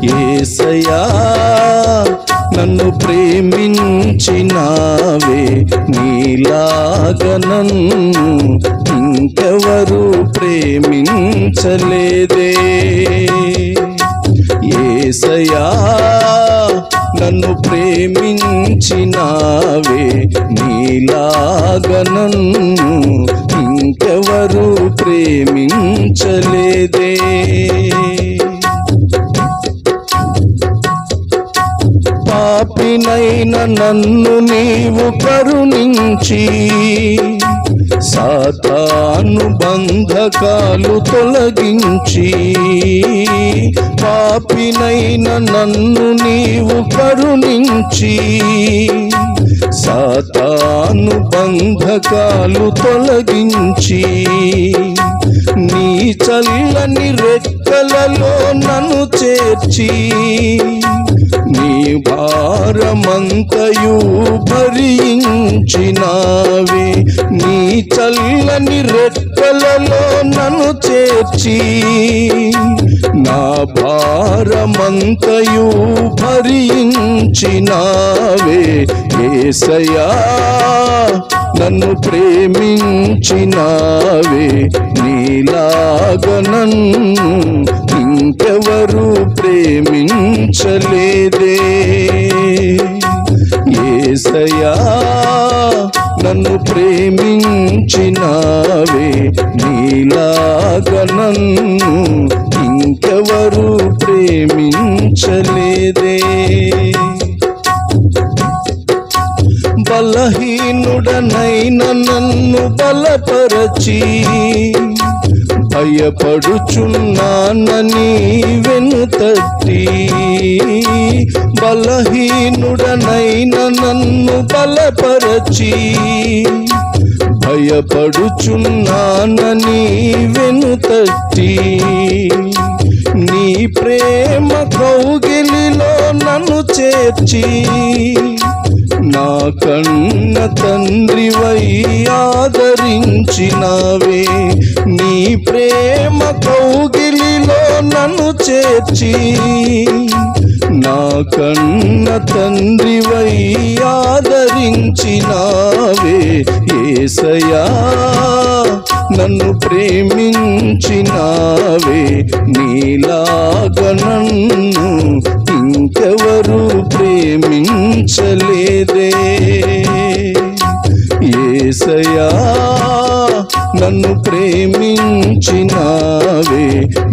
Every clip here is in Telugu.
యేసయ్యా నన్ను ప్రేమించినావే, నీలాగా నన్ను ఇంకెవరు ప్రేమించలేదే. యేసయ్యా నన్ను ప్రేమించినావే, నీలాగా నన్ను ఇంకెవరు ప్రేమించలేదే. పాపినైన నన్ను నీవు కరుణించి సాతాను బంధకాలు తొలగించి, పాపినైన నన్ను నీవు కరుణించి సాతాను బంధకాలు తొలగించి, నీ చల్లని రెక్కలలో నన్ను చేర్చి, నీ భారమంతయు భరించినావే, నీ చల్లని రెక్కలలో నన్ను చేర్చి, నా భారమంతయు భరించినావే. యేసయ్యా నన్ను ప్రేమించినావే, నీలాగా నన్ను ఇంకెవరు ప్రేమించలేదే. యేసయ్యా నన్ను ప్రేమించినావే, నీలాగా నన్ను ఇంకెవరు ప్రేమించలేదే. బలహీనుడనైన నన్ను బలపరచి, భయపడుచున్నానని వెనుతట్టి, బలహీనుడనైన నన్ను బలపరచి, భయపడుచున్నానని వెనుతట్టి, నీ ప్రేమ కౌగిలిలో నన్ను చేర్చి, నా కన్న తండ్రివై ఆదరించినావే, నీ ప్రేమ కౌగిలిలో నన్ను చేర్చి, నా కన్న తండ్రివై ఆదరించినావే. యేసయ్యా నన్ను ప్రేమించినావే, నీలాగా నన్ను ఇంకెవరు ప్రేమించలేదే. యేసయ్యా నన్ను ప్రేమించినావే,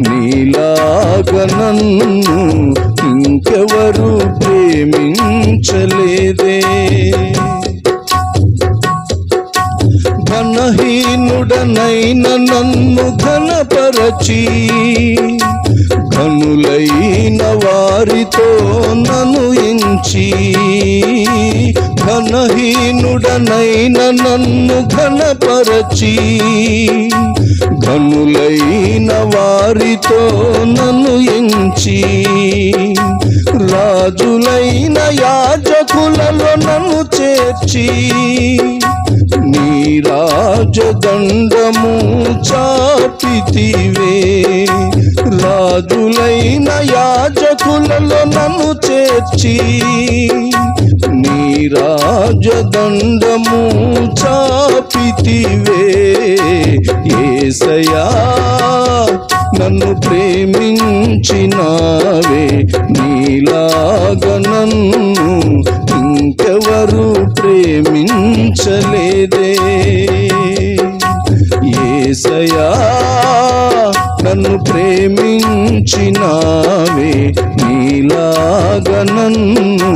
నీలాగా నన్ను ఇంకెవరు ప్రేమించలేదే. ఘనహీనుడనైన నన్ను ఘనపరచి, ఘనులైన వారితో నన్ను ఎంచి, ఘనహీనుడనైన నన్ను ఘనపరచి, ఘనులైన వారితో నన్ను ఎంచి, రాజులైన యాజకులలో నన్ను చేర్చి, నీ రాజదండము చాపితివే, రాజులైన యాజకులలో నన్ను చేర్చి, నీ రాజదండము చాపితివే. యేసయ్యా నన్ను ప్రేమించినావే, నీలాగా నన్ను ఇంకెవరు ప్రేమించలేదే. యేసయ్యా నన్ను ప్రేమించినావే, నీలాగా నన్ను